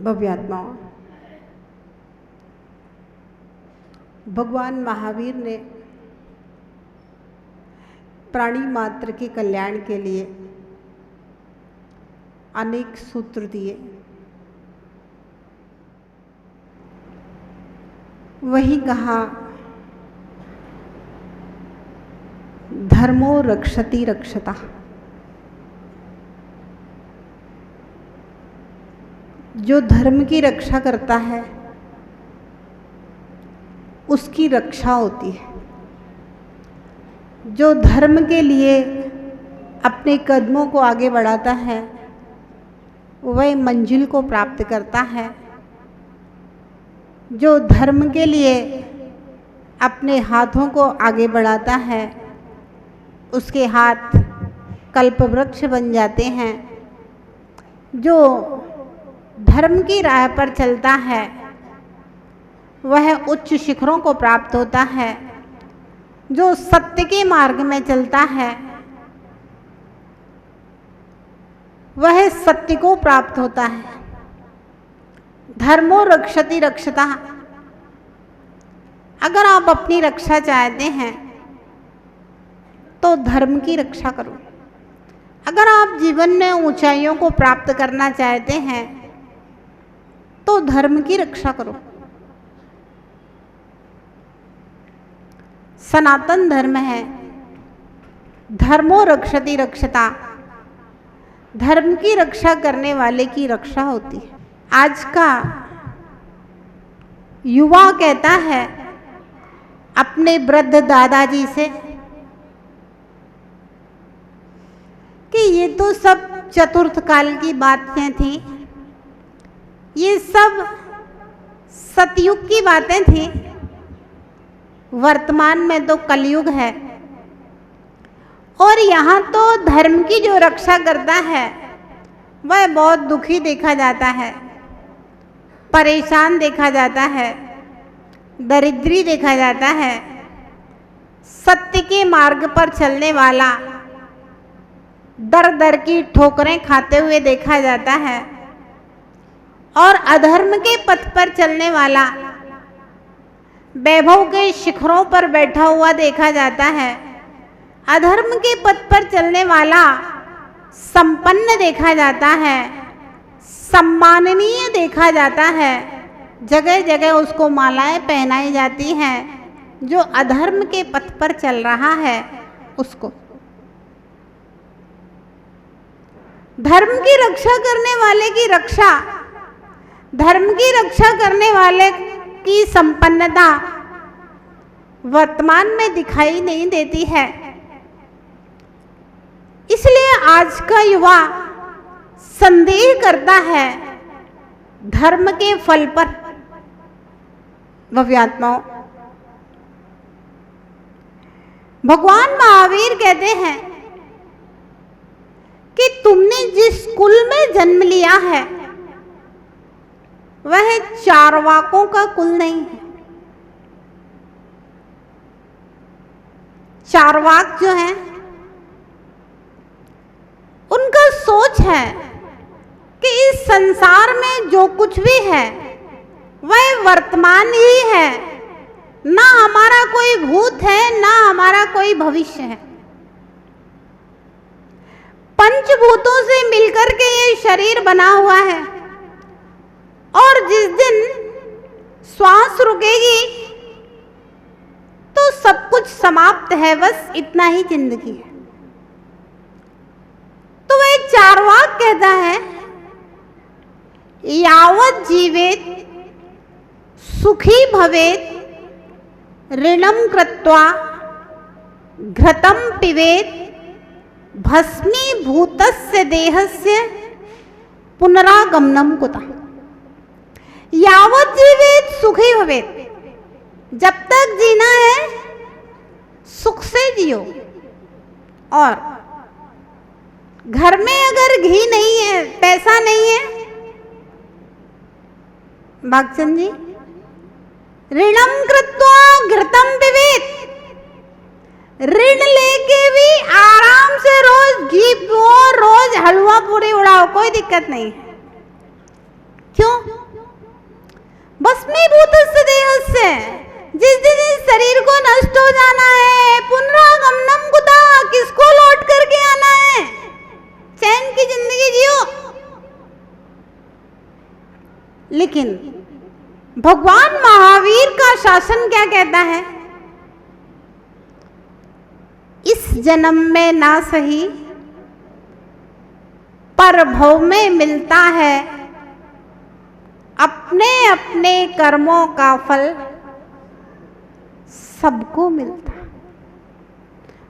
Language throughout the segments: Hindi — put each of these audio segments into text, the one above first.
भव्यात्माओं, भगवान महावीर ने प्राणी मात्र के कल्याण के लिए अनेक सूत्र दिए। वही कहा, धर्मो रक्षति रक्षता। जो धर्म की रक्षा करता है उसकी रक्षा होती है। जो धर्म के लिए अपने कदमों को आगे बढ़ाता है वह मंजिल को प्राप्त करता है। जो धर्म के लिए अपने हाथों को आगे बढ़ाता है उसके हाथ कल्पवृक्ष बन जाते हैं। जो धर्म की राह पर चलता है वह उच्च शिखरों को प्राप्त होता है। जो सत्य के मार्ग में चलता है वह सत्य को प्राप्त होता है। धर्मो रक्षति रक्षता। अगर आप अपनी रक्षा चाहते हैं तो धर्म की रक्षा करो। अगर आप जीवन में ऊंचाइयों को प्राप्त करना चाहते हैं तो धर्म की रक्षा करो। सनातन धर्म है, धर्मो रक्षति रक्षता। धर्म की रक्षा करने वाले की रक्षा होती है। आज का युवा कहता है अपने वृद्ध दादाजी से कि ये तो सब चतुर्थ काल की बातें थी, ये सब सतयुग की बातें थी, वर्तमान में तो कलयुग है। और यहाँ तो धर्म की जो रक्षा करता है वह बहुत दुखी देखा जाता है, परेशान देखा जाता है, दरिद्री देखा जाता है। सत्य के मार्ग पर चलने वाला दर दर की ठोकरें खाते हुए देखा जाता है और अधर्म के पथ पर चलने वाला वैभव के शिखरों पर बैठा हुआ देखा जाता है। अधर्म के पथ पर चलने वाला संपन्न देखा जाता है, सम्माननीय देखा जाता है। जगह जगह उसको मालाएं पहनाई जाती हैं। जो अधर्म के पथ पर चल रहा है उसको धर्म की रक्षा करने वाले की रक्षा, धर्म की रक्षा करने वाले की संपन्नता वर्तमान में दिखाई नहीं देती है। इसलिए आज का युवा संदेह करता है धर्म के फल पर। भव्यात्माओं, भगवान महावीर कहते हैं कि तुमने जिस कुल में जन्म लिया है वह चारवाकों का कुल नहीं है। चारवाक जो है उनका सोच है कि इस संसार में जो कुछ भी है वह वर्तमान ही है, ना हमारा कोई भूत है ना हमारा कोई भविष्य है। पंचभूतों से मिलकर के ये शरीर बना हुआ है और जिस दिन श्वास रुकेगी तो सब कुछ समाप्त है, बस इतना ही जिंदगी है। तो वह चारवाक कहता है, यावत् जीवेत सुखी भवेत ऋणम कृत्वा घृतम पिबेत भस्मीभूतस्य देहस्य पुनरागमनम कुतः। यावत् जीवेत सुखी भवेत। जब तक जीना है सुख से जियो। और घर में अगर घी नहीं है, पैसा नहीं है, भागचंद जी, ऋणम कृत्वा घृतम पिबेत। ऋण लेके भी आराम से रोज घी पियो, रोज हलवा पूरी उड़ाओ, कोई दिक्कत नहीं है। क्यों? भस्मीभूतस्य देहस्य, जिस दिन इस शरीर को नष्ट हो जाना है, पुनरागमनम कुतः, किसको लौट करके आना है? चैन की जिंदगी जियो। लेकिन भगवान महावीर का शासन क्या कहता है? इस जन्म में ना सही पर भव में मिलता है अपने अपने कर्मों का फल सबको मिलता है।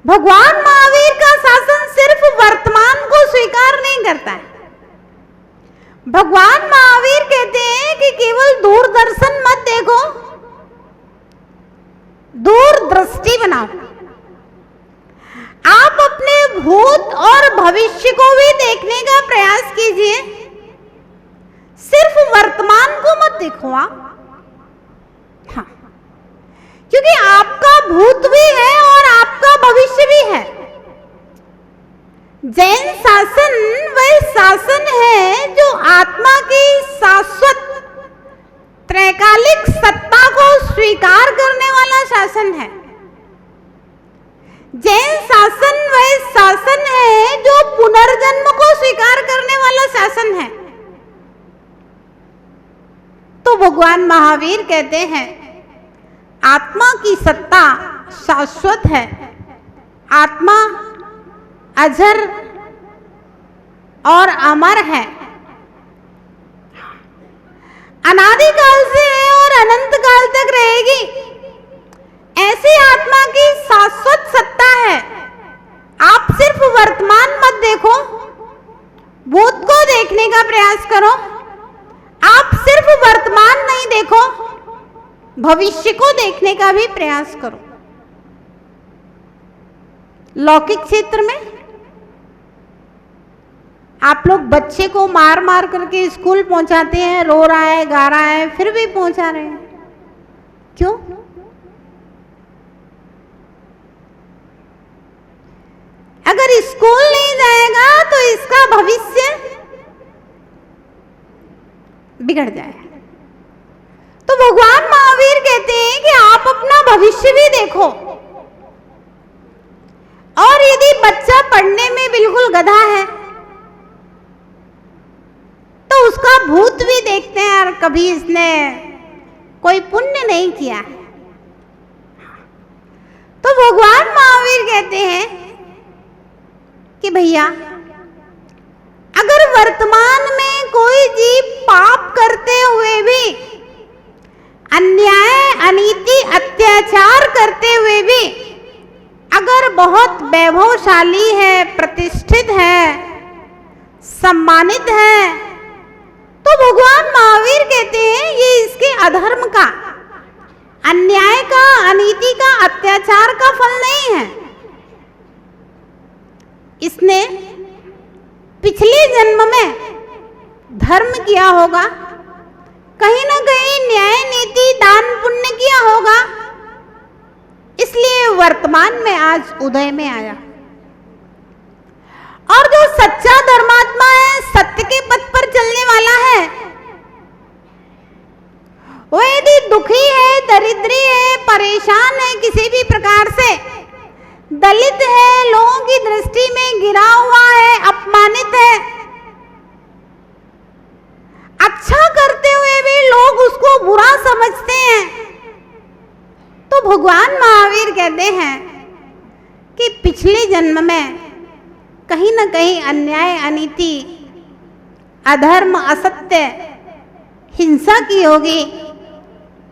भगवान महावीर का शासन सिर्फ वर्तमान को स्वीकार नहीं करता है। भगवान महावीर कहते हैं कि केवल दूरदर्शन मत देखो, दूरदृष्टि बनाओ। आप अपने भूत और भविष्य को भी देखने का प्रयास कीजिए, सिर्फ वर्तमान को मत देखो आप। हाँ, क्योंकि आपका भूत भी है और आपका भविष्य भी है। जैन शासन वह शासन है जो आत्मा की शाश्वत त्रैकालिक सत्ता को स्वीकार करने वाला शासन है। जैन शासन वह शासन है जो पुनर्जन्म को स्वीकार करने वाला शासन है। तो भगवान महावीर कहते हैं आत्मा की सत्ता शाश्वत है, आत्मा अजर और अमर है, अनादिकाल से है और अनंत काल तक रहेगी। ऐसी आत्मा की शाश्वत सत्ता है। आप सिर्फ वर्तमान मत देखो, भूत को देखने का प्रयास करो। आप सिर्फ वर्तमान नहीं देखो, भविष्य को देखने का भी प्रयास करो। लौकिक क्षेत्र में आप लोग बच्चे को मार मार करके स्कूल पहुंचाते हैं, रो रहा है, गा रहा है, फिर भी पहुंचा रहे हैं। क्यों? अगर स्कूल नहीं जाएगा तो इसका भविष्य बिगड़ जाएगा। तो भगवान महावीर कहते हैं कि आप अपना भविष्य भी देखो। और यदि बच्चा पढ़ने में बिल्कुल गधा है तो उसका भूत भी देखते हैं और कभी इसने कोई पुण्य नहीं किया है। तो भगवान महावीर कहते हैं कि भैया अगर वर्तमान में कोई जीव पाप करते हुए भी, अन्याय, अनीति, अत्याचार करते हुए भी अगर बहुत वैभवशाली है, प्रतिष्ठित है, सम्मानित है, तो भगवान महावीर कहते हैं ये इसके अधर्म का, अन्याय का, अनीति का, अत्याचार का फल नहीं है। इसने पिछले जन्म में धर्म किया होगा, कहीं ना कहीं न्याय, नीति, दान, पुण्य किया होगा, इसलिए वर्तमान में आज उदय में आया। और जो सच्चा धर्मात्मा है, सत्य के पथ पर चलने वाला है, वो यदि दुखी है, दरिद्री है, परेशान है, किसी भी प्रकार से दलित है, लोगों की दृष्टि में गिरा हुआ है, अपमानित है, अच्छा करते हुए भी लोग उसको बुरा समझते हैं, तो भगवान महावीर कहते हैं कि पिछले जन्म में कहीं ना कहीं अन्याय, अनीति, अधर्म, असत्य, हिंसा की होगी,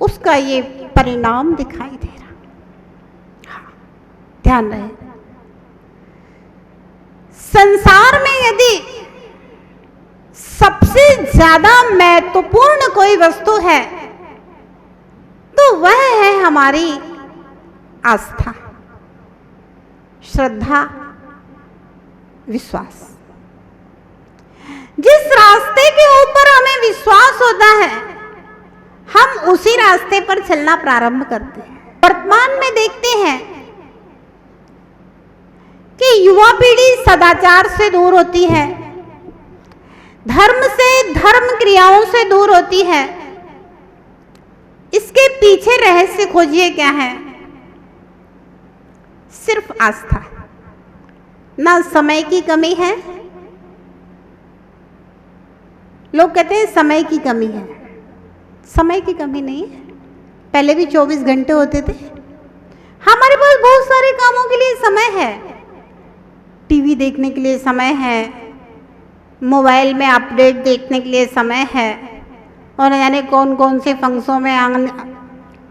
उसका ये परिणाम दिखाई दे रहा। हाँ, ध्यान रहे। संसार में यदि सबसे ज्यादा महत्वपूर्ण कोई वस्तु है तो वह है हमारी आस्था, श्रद्धा, विश्वास। जिस रास्ते के ऊपर हमें विश्वास होता है हम उसी रास्ते पर चलना प्रारंभ करते हैं। वर्तमान में देखते हैं कि युवा पीढ़ी सदाचार से दूर होती है, धर्म से, धर्म क्रियाओं से दूर होती है, इसके पीछे रहस्य खोजिए क्या है? सिर्फ आस्था। ना समय की कमी है, लोग कहते हैं समय की कमी है, समय की कमी नहीं है। पहले भी 24 घंटे होते थे। हमारे पास बहुत सारे कामों के लिए समय है। टीवी देखने के लिए समय है, मोबाइल में अपडेट देखने के लिए समय है, और न जाने कौन कौन से फंक्शनों में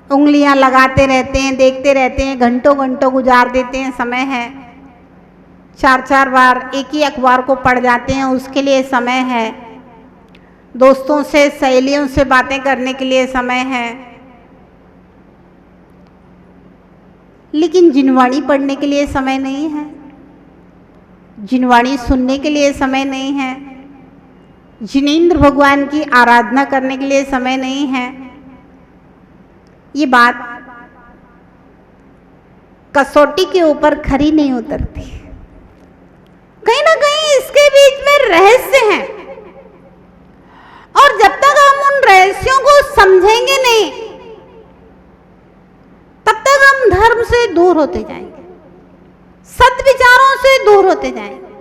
उंगलियां लगाते रहते हैं, देखते रहते हैं, घंटों घंटों गुजार देते हैं, समय है। 4-4 बार एक ही अखबार को पढ़ जाते हैं, उसके लिए समय है। दोस्तों से, सहेलियों से बातें करने के लिए समय है। लेकिन जिनवाणी पढ़ने के लिए समय नहीं है, जिनवाणी सुनने के लिए समय नहीं है, जिनेंद्र भगवान की आराधना करने के लिए समय नहीं है। ये बात कसौटी के ऊपर खरी नहीं उतरती। कहीं ना कहीं इसके बीच में रहस्य है, और जब तक हम उन रहस्यों को समझेंगे नहीं, तब तक हम धर्म से दूर होते जाएंगे, सद्विचारों से दूर होते जाएंगे।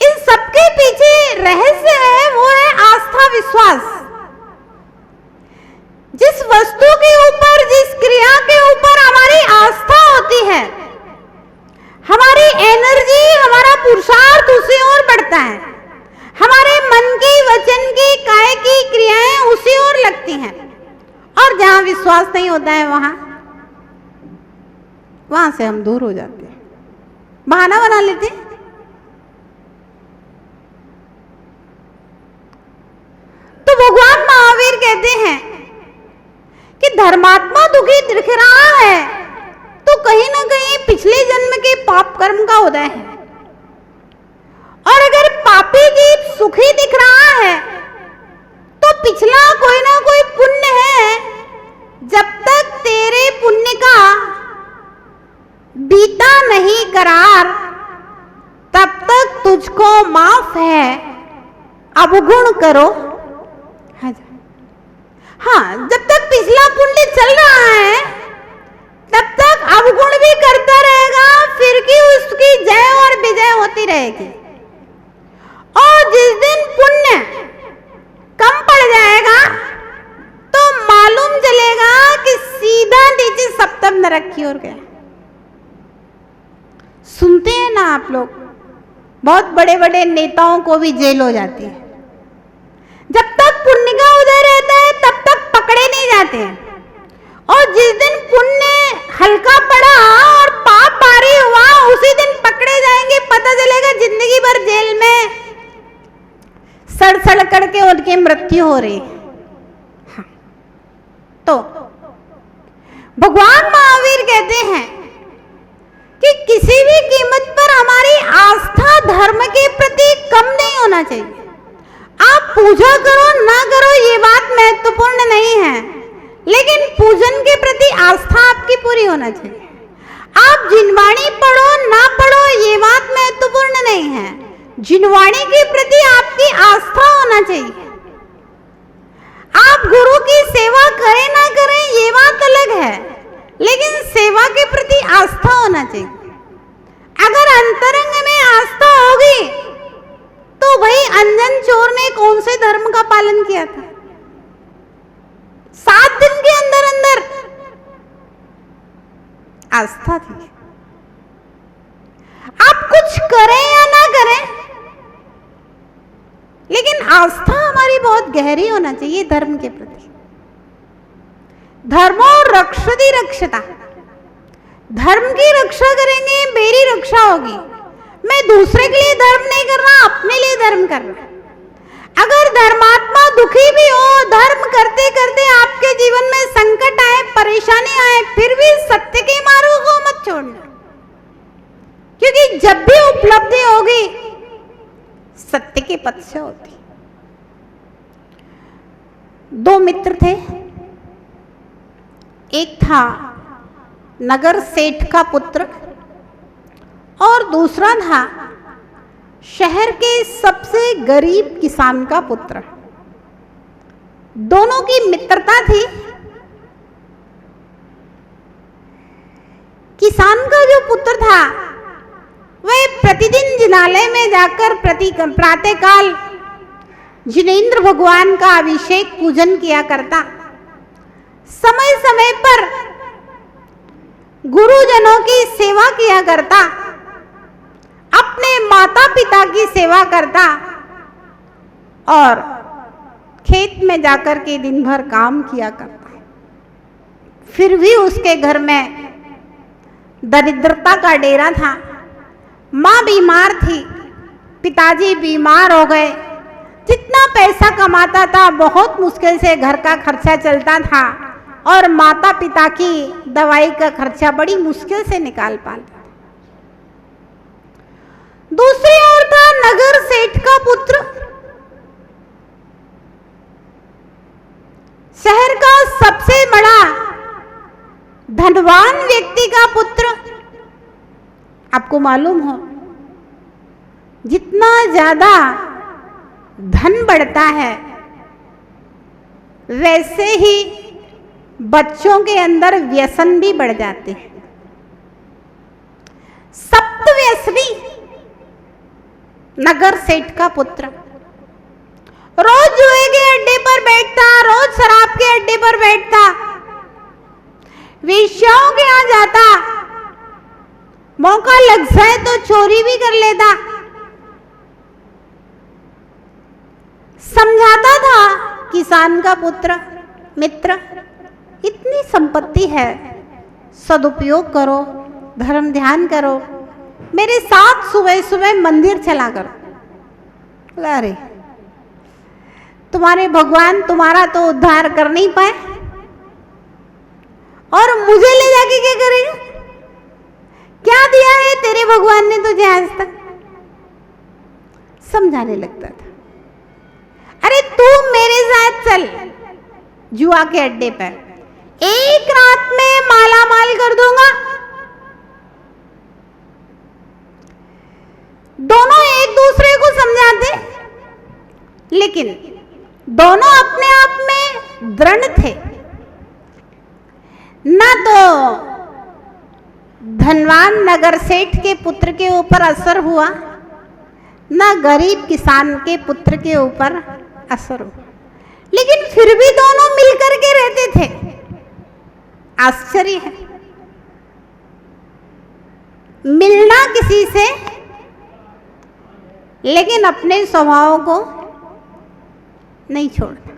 इन सबके पीछे रहस्य है, वो है आस्था, विश्वास। जिस वस्तु के ऊपर, जिस क्रिया के ऊपर हमारी आस्था होती है, हमारी एनर्जी, हमारा पुरुषार्थ उसी ओर बढ़ता है। हमारे मन की, वचन की, काया की क्रियाएं उसी ओर लगती हैं। और जहां विश्वास नहीं होता है, वहां से हम दूर हो जाते हैं, बहाना बना लेते हैं। तो भगवान महावीर कहते हैं कि धर्मात्मा दुखी दिख रहा है तो कहीं ना कहीं पिछले जन्म के पाप कर्म का उदय है, और अगर पापी जीव सुखी दिख रहा है तो पिछला कोई ना कोई पुण्य है। जब तक तेरे पुण्य का बीता नहीं करार, तब तक तुझको माफ है, अवगुण करो। हाँ, जब तक पिछला पुण्य चल रहा है, तब तक अवगुण भी करता रहेगा, फिर की उसकी जय और विजय होती रहेगी। और जिस दिन पुण्य कम पड़ जाएगा, तो मालूम चलेगा कि सीधा नीचे सप्तम नरक की ओर गया। सुनते हैं ना आप लोग, बहुत बड़े बड़े नेताओं को भी जेल हो जाती है। जब तक पुण्य का उदय रहता है, तब तक पकड़े नहीं जाते हैं, और जिस दिन पुण्य हल्का पड़ा और पाप भारी हुआ, उसी दिन पकड़े जाएंगे। पता चलेगा जिंदगी भर जेल में सड़ सड़ करके उनकी मृत्यु हो रही। हाँ। तो भगवान महावीर कहते हैं कि किसी भी कीमत पर हमारी आस्था धर्म के प्रति कम नहीं होना चाहिए। आप पूजा करो ना करो, ये बात महत्वपूर्ण नहीं है, लेकिन पूजन के प्रति आस्था आपकी पूरी होना चाहिए। आप जिनवाणी पढ़ो ना पढ़ो, ये बात महत्वपूर्ण नहीं है, जिनवाणी के प्रति आपकी आस्था होना चाहिए। आप गुरु की सेवा करें ना करें, ये बात अलग है, लेकिन सेवा के प्रति आस्था होना चाहिए। अगर अंतरंग में आस्था होगी, तो भाई अंजन चोर ने कौन से धर्म का पालन किया था? 7 दिन के अंदर अंदर आस्था थी। आप कुछ करें या ना करें, लेकिन आस्था हमारी बहुत गहरी होना चाहिए धर्म के प्रति। धर्मो रक्षति रक्षता, धर्म की रक्षा करेंगे, मेरी रक्षा होगी। मैं दूसरे के लिए धर्म नहीं कर रहा, अपने लिए धर्म कर रहा। अगर धर्मात्मा दुखी भी हो, धर्म करते करते आपके जीवन में संकट आए, परेशानी आए, फिर भी सत्य के मार्ग को मत छोड़ना, क्योंकि जब भी उपलब्धि होगी सत्य के पथ से होती। 2 मित्र थे, एक था नगर सेठ का पुत्र और दूसरा था शहर के सबसे गरीब किसान का पुत्र। दोनों की मित्रता थी, किसान का जो पुत्र था वह प्रतिदिन जिनालय में जाकर प्रातःकाल जिनेंद्र भगवान का अभिषेक पूजन किया करता। समय समय पर गुरुजनों की सेवा किया करता, अपने माता पिता की सेवा करता और खेत में जाकर के दिन भर काम किया करता। फिर भी उसके घर में दरिद्रता का डेरा था। माँ बीमार थी, पिताजी बीमार हो गए। जितना पैसा कमाता था बहुत मुश्किल से घर का खर्चा चलता था और माता पिता की दवाई का खर्चा बड़ी मुश्किल से निकाल पाता। दूसरी ओर था नगर सेठ का पुत्र, शहर का सबसे बड़ा धनवान व्यक्ति का पुत्र। आपको मालूम हो, जितना ज्यादा धन बढ़ता है वैसे ही बच्चों के अंदर व्यसन भी बढ़ जाते हैं। सप्तव्यसनी नगर सेठ का पुत्र रोज जुए के अड्डे पर बैठता, रोज शराब के अड्डे पर बैठता, वेश्याओं के यहाँ जाता, मौका लग जाए तो चोरी भी कर लेता। समझाता था किसान का पुत्र, मित्र इतनी संपत्ति है, सदुपयोग करो, धर्म ध्यान करो, मेरे साथ सुबह सुबह मंदिर चला करो। अरे तुम्हारे भगवान तुम्हारा तो उद्धार कर नहीं पाए और मुझे ले जाके क्या करेगा? क्या दिया है तेरे भगवान ने तुझे आज तक? समझाने लगता था। अरे तू मेरे साथ चल जुआ के अड्डे पर, एक रात में माला माल कर दूंगा। दोनों एक दूसरे को समझाते, लेकिन दोनों अपने आप में दृढ़ थे। न तो धनवान नगर सेठ के पुत्र के ऊपर असर हुआ, न गरीब किसान के पुत्र के ऊपर असर हुआ, लेकिन फिर भी दोनों मिलकर के रहते थे। आश्चर्य है, मिलना किसी से लेकिन अपने स्वभाव को नहीं छोड़ना।